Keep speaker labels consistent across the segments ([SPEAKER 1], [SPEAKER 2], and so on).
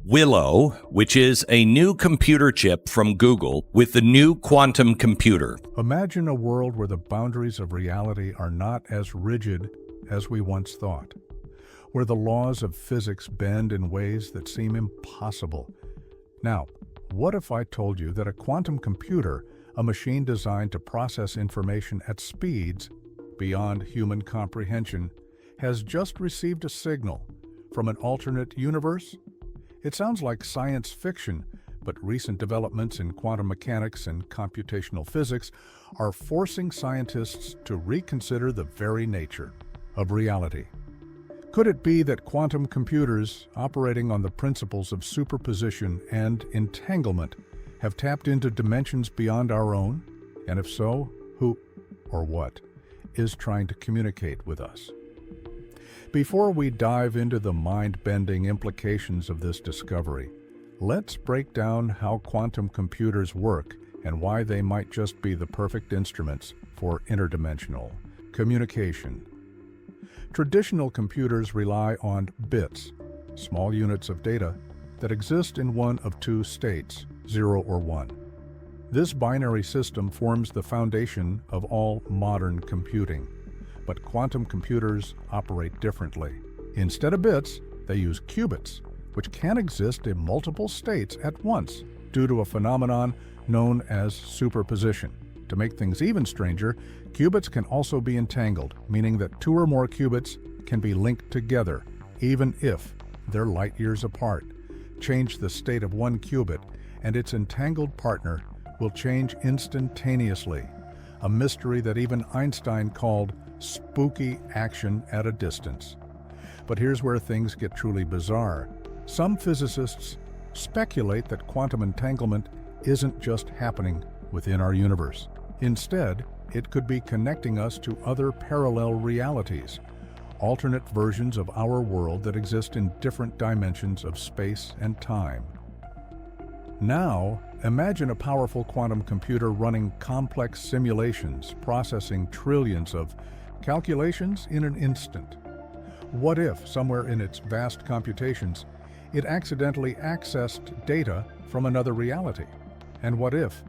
[SPEAKER 1] Willow, which is a new computer chip from Google with the new quantum computer.
[SPEAKER 2] Imagine a world where the boundaries of reality are not as rigid as we once thought, where the laws of physics bend in ways that seem impossible. Now, what if I told you that a quantum computer, a machine designed to process information at speeds beyond human comprehension, has just received a signal from an alternate universe? It sounds like science fiction, but recent developments in quantum mechanics and computational physics are forcing scientists to reconsider the very nature of reality. Could it be that quantum computers, operating on the principles of superposition and entanglement, have tapped into dimensions beyond our own? And if so, who or what is trying to communicate with us? Before we dive into the mind-bending implications of this discovery, let's break down how quantum computers work and why they might just be the perfect instruments for interdimensional communication. Traditional computers rely on bits, small units of data that exist in one of two states, 0 or 1. This binary system forms the foundation of all modern computing. But quantum computers operate differently. Instead of bits, they use qubits, which can exist in multiple states at once due to a phenomenon known as superposition. To make things even stranger, qubits can also be entangled, meaning that two or more qubits can be linked together, even if they're light years apart. Change the state of one qubit, and its entangled partner will change instantaneously, a mystery that even Einstein called spooky action at a distance. But here's where things get truly bizarre. Some physicists speculate that quantum entanglement isn't just happening within our universe. Instead, it could be connecting us to other parallel realities, alternate versions of our world that exist in different dimensions of space and time. Now, imagine a powerful quantum computer running complex simulations, processing trillions of calculations in an instant. What if, somewhere in its vast computations, it accidentally accessed data from another reality? And what if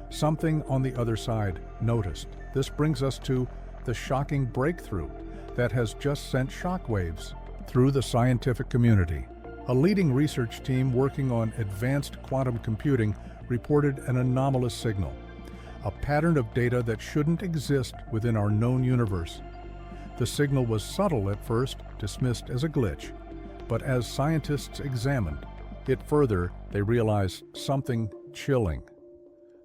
[SPEAKER 2] something on the other side noticed? This brings us to the shocking breakthrough that has just sent shockwaves through the scientific community. A leading research team working on advanced quantum computing reported an anomalous signal, a pattern of data that shouldn't exist within our known universe. The signal was subtle at first, dismissed as a glitch, but as scientists examined it further, they realized something chilling.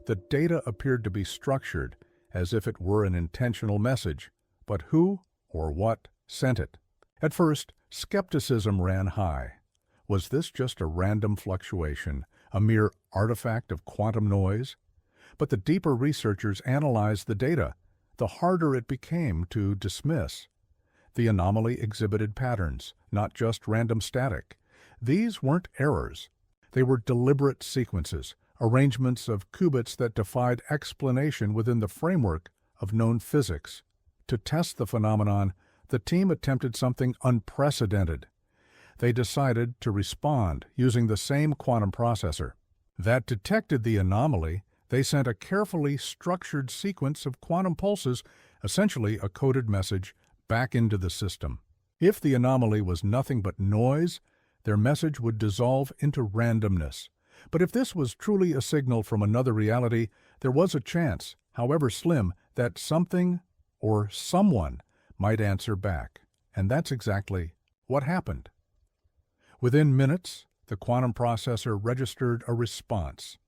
[SPEAKER 2] The data appeared to be structured as if it were an intentional message, but who or what sent it? At first, skepticism ran high. Was this just a random fluctuation, a mere artifact of quantum noise? But the deeper researchers analyzed the data, the harder it became to dismiss. The anomaly exhibited patterns, not just random static. These weren't errors. They were deliberate sequences, arrangements of qubits that defied explanation within the framework of known physics. To test the phenomenon, the team attempted something unprecedented. They decided to respond using the same quantum processor that detected the anomaly. They sent a carefully structured sequence of quantum pulses, essentially a coded message, back into the system. If the anomaly was nothing but noise, their message would dissolve into randomness. But if this was truly a signal from another reality, there was a chance, however slim, that something or someone might answer back. And that's exactly what happened. Within minutes, the quantum processor registered a response.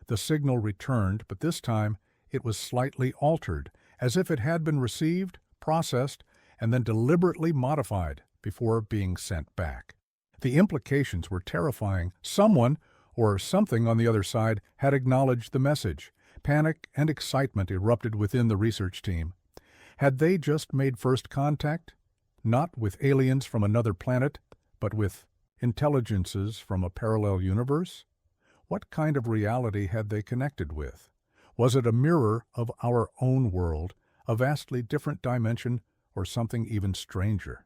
[SPEAKER 2] The signal returned, but this time it was slightly altered, as if it had been received, processed, and then deliberately modified before being sent back. The implications were terrifying. Someone or something on the other side had acknowledged the message. Panic and excitement erupted within the research team. Had they just made first contact? Not with aliens from another planet, but with intelligences from a parallel universe? What kind of reality had they connected with? Was it a mirror of our own world, a vastly different dimension, or something even stranger?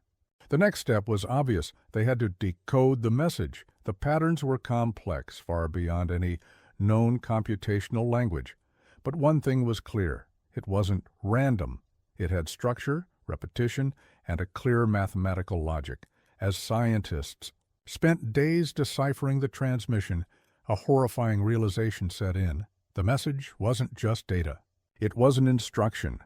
[SPEAKER 2] The next step was obvious. They had to decode the message. The patterns were complex, far beyond any known computational language. But one thing was clear. It wasn't random. It had structure, repetition, and a clear mathematical logic. As scientists spent days deciphering the transmission, a horrifying realization set in. The message wasn't just data. It was an instruction.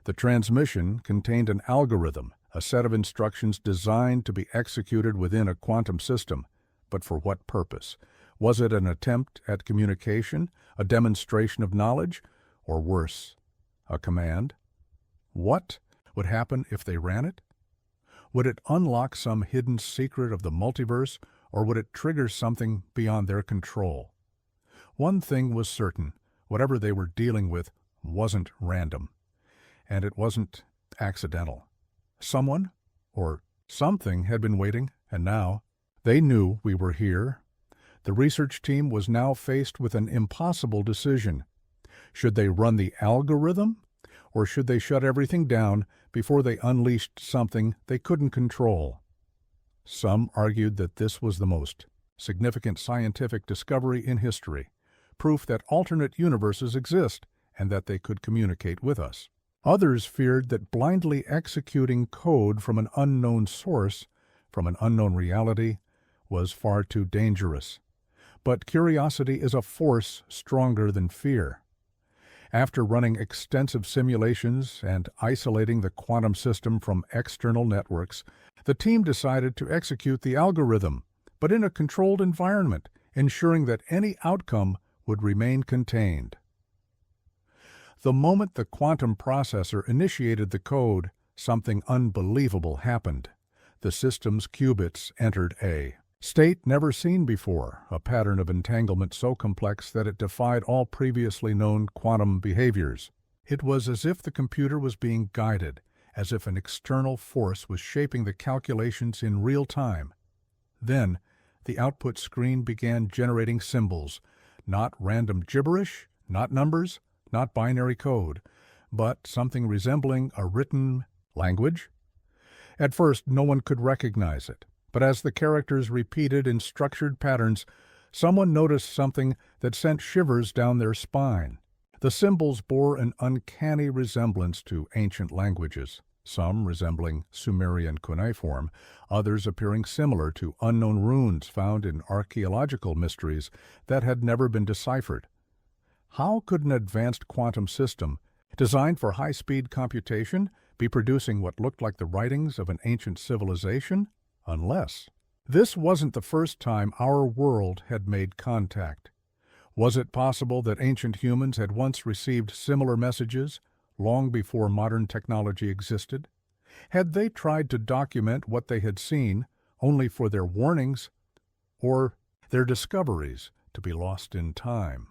[SPEAKER 2] The transmission contained an algorithm, a set of instructions designed to be executed within a quantum system. But for what purpose? Was it an attempt at communication, a demonstration of knowledge, or worse, a command? What would happen if they ran it? Would it unlock some hidden secret of the multiverse, or would it trigger something beyond their control? One thing was certain. Whatever they were dealing with wasn't random. And it wasn't accidental. Someone or something had been waiting, and now they knew we were here. The research team was now faced with an impossible decision. Should they run the algorithm, or should they shut everything down before they unleashed something they couldn't control? Some argued that this was the most significant scientific discovery in history, proof that alternate universes exist and that they could communicate with us. Others feared that blindly executing code from an unknown source, from an unknown reality, was far too dangerous. But curiosity is a force stronger than fear. After running extensive simulations and isolating the quantum system from external networks, the team decided to execute the algorithm, but in a controlled environment, ensuring that any outcome would remain contained. The moment the quantum processor initiated the code, something unbelievable happened. The system's qubits entered a state never seen before, a pattern of entanglement so complex that it defied all previously known quantum behaviors. It was as if the computer was being guided, as if an external force was shaping the calculations in real time. Then, the output screen began generating symbols, not random gibberish, not numbers, not binary code, but something resembling a written language. At first, no one could recognize it. But as the characters repeated in structured patterns, someone noticed something that sent shivers down their spine. The symbols bore an uncanny resemblance to ancient languages, some resembling Sumerian cuneiform, others appearing similar to unknown runes found in archaeological mysteries that had never been deciphered. How could an advanced quantum system, designed for high-speed computation, be producing what looked like the writings of an ancient civilization? Unless this wasn't the first time our world had made contact. Was it possible that ancient humans had once received similar messages long before modern technology existed? Had they tried to document what they had seen only for their warnings or their discoveries to be lost in time?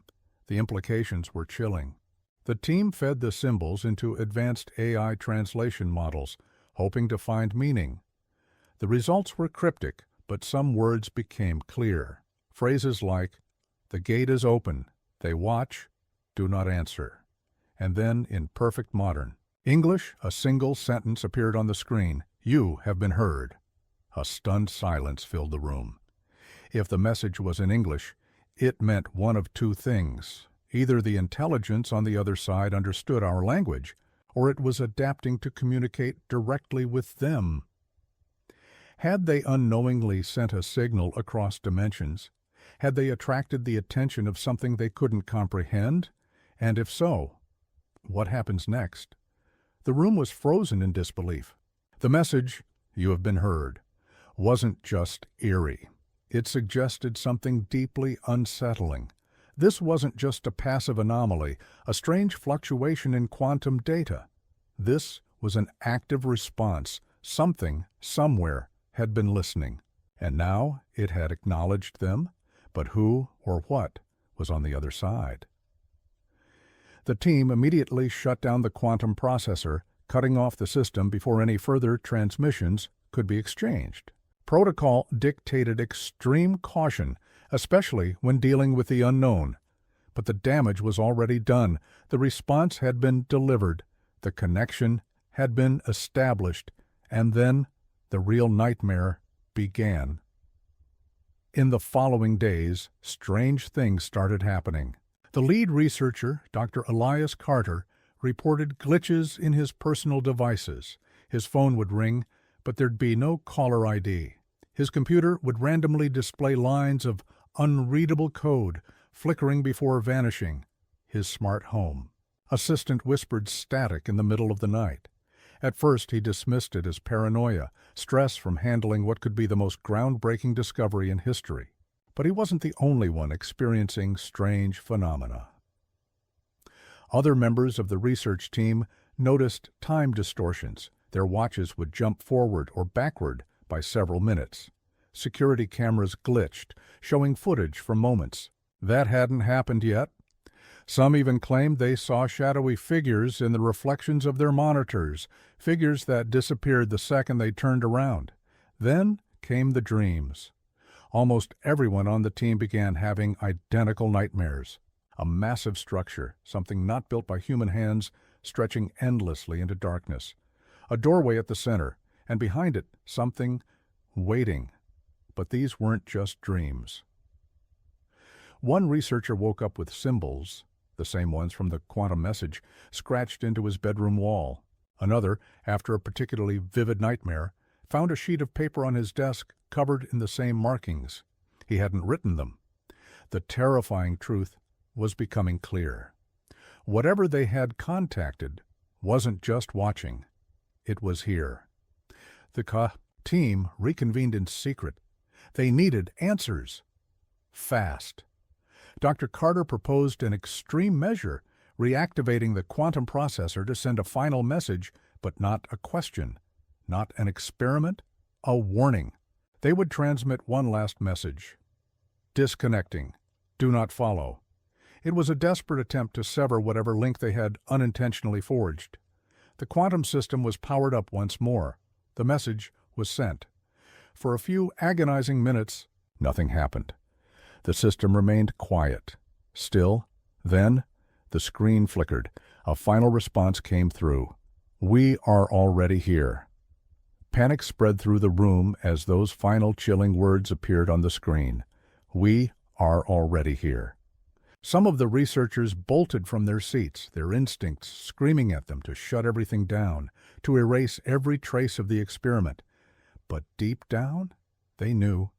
[SPEAKER 2] The implications were chilling. The team fed the symbols into advanced AI translation models, hoping to find meaning. The results were cryptic, but some words became clear. Phrases like, "The gate is open, they watch, do not answer." And then, in perfect modern English, a single sentence appeared on the screen, "You have been heard." A stunned silence filled the room. If the message was in English, it meant one of two things. Either the intelligence on the other side understood our language, or it was adapting to communicate directly with them. Had they unknowingly sent a signal across dimensions? Had they attracted the attention of something they couldn't comprehend? And if so, what happens next? The room was frozen in disbelief. The message, "You have been heard," wasn't just eerie. It suggested something deeply unsettling. This wasn't just a passive anomaly, a strange fluctuation in quantum data. This was an active response. Something, somewhere, had been listening, and now it had acknowledged them, but who or what was on the other side? The team immediately shut down the quantum processor, cutting off the system before any further transmissions could be exchanged. Protocol dictated extreme caution, especially when dealing with the unknown. But the damage was already done. The response had been delivered. The connection had been established. And then The real nightmare began. In the following days, strange things started happening. The lead researcher, Dr. Elias Carter, reported glitches in his personal devices. His phone would ring, but there'd be no caller ID. His computer would randomly display lines of unreadable code, flickering before vanishing. His smart home. Assistant whispered static in the middle of the night. At first, he dismissed it as paranoia, stress from handling what could be the most groundbreaking discovery in history. But he wasn't the only one experiencing strange phenomena. Other members of the research team noticed time distortions. Their watches would jump forward or backward by several minutes. Security cameras glitched, showing footage from moments that hadn't happened yet. Some even claimed they saw shadowy figures in the reflections of their monitors, figures that disappeared the second they turned around. Then came the dreams. Almost everyone on the team began having identical nightmares. A massive structure, something not built by human hands, stretching endlessly into darkness. A doorway at the center, and behind it, something waiting. But these weren't just dreams. One researcher woke up with symbols, the same ones from the quantum message, scratched into his bedroom wall. Another, after a particularly vivid nightmare, found a sheet of paper on his desk covered in the same markings. He hadn't written them. The terrifying truth was becoming clear. Whatever they had contacted wasn't just watching. It was here. The team reconvened in secret. They needed answers. Fast. Dr. Carter proposed an extreme measure, reactivating the quantum processor to send a final message, but not a question, not an experiment, a warning. They would transmit one last message. Disconnecting. Do not follow. It was a desperate attempt to sever whatever link they had unintentionally forged. The quantum system was powered up once more. The message was sent. For a few agonizing minutes, nothing happened. The system remained quiet. Still, then, the screen flickered. A final response came through. We are already here. Panic spread through the room as those final chilling words appeared on the screen. We are already here. Some of the researchers bolted from their seats, their instincts screaming at them to shut everything down, to erase every trace of the experiment. But deep down, they knew.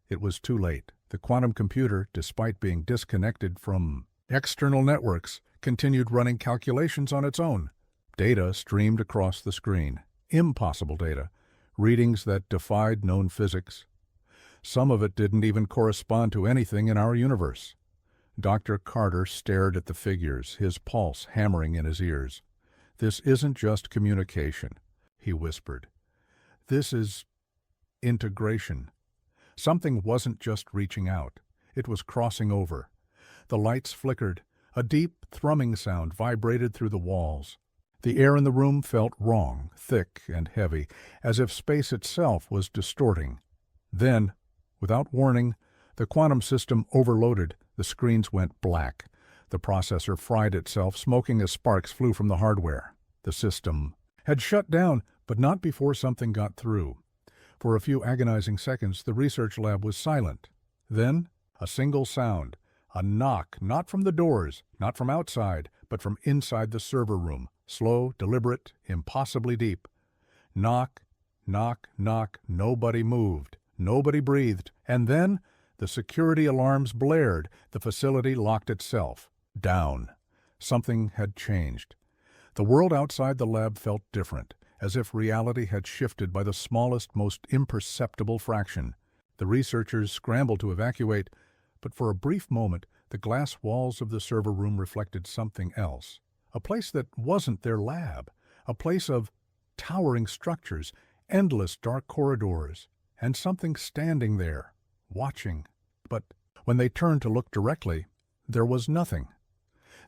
[SPEAKER 2] It was too late. The quantum computer, despite being disconnected from external networks, continued running calculations on its own. Data streamed across the screen. Impossible data. Readings that defied known physics. Some of it didn't even correspond to anything in our universe. Dr. Carter stared at the figures, his pulse hammering in his ears. This isn't just communication, he whispered. This is integration. Something wasn't just reaching out. It was crossing over. The lights flickered. A deep, thrumming sound vibrated through the walls. The air in the room felt wrong, thick and heavy, as if space itself was distorting. Then, without warning, the quantum system overloaded. The screens went black. The processor fried itself, smoking as sparks flew from the hardware. The system had shut down, but not before something got through. For a few agonizing seconds, the research lab was silent. Then, a single sound, a knock, not from the doors, not from outside, but from inside the server room, slow, deliberate, impossibly deep. Knock, knock, knock, nobody moved, nobody breathed, and then the security alarms blared, the facility locked itself. Down. Something had changed. The world outside the lab felt different, as if reality had shifted by the smallest, most imperceptible fraction. The researchers scrambled to evacuate, but for a brief moment, the glass walls of the server room reflected something else. A place that wasn't their lab. A place of towering structures, endless dark corridors, and something standing there, watching. But when they turned to look directly, there was nothing.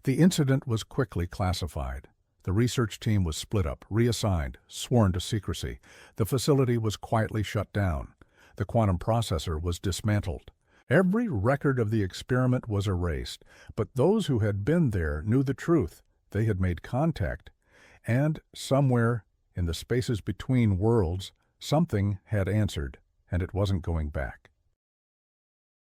[SPEAKER 2] The incident was quickly classified. The research team was split up, reassigned, sworn to secrecy. The facility was quietly shut down. The quantum processor was dismantled. Every record of the experiment was erased, but those who had been there knew the truth. They had made contact, and somewhere in the spaces between worlds, Something had answered, and it wasn't going back.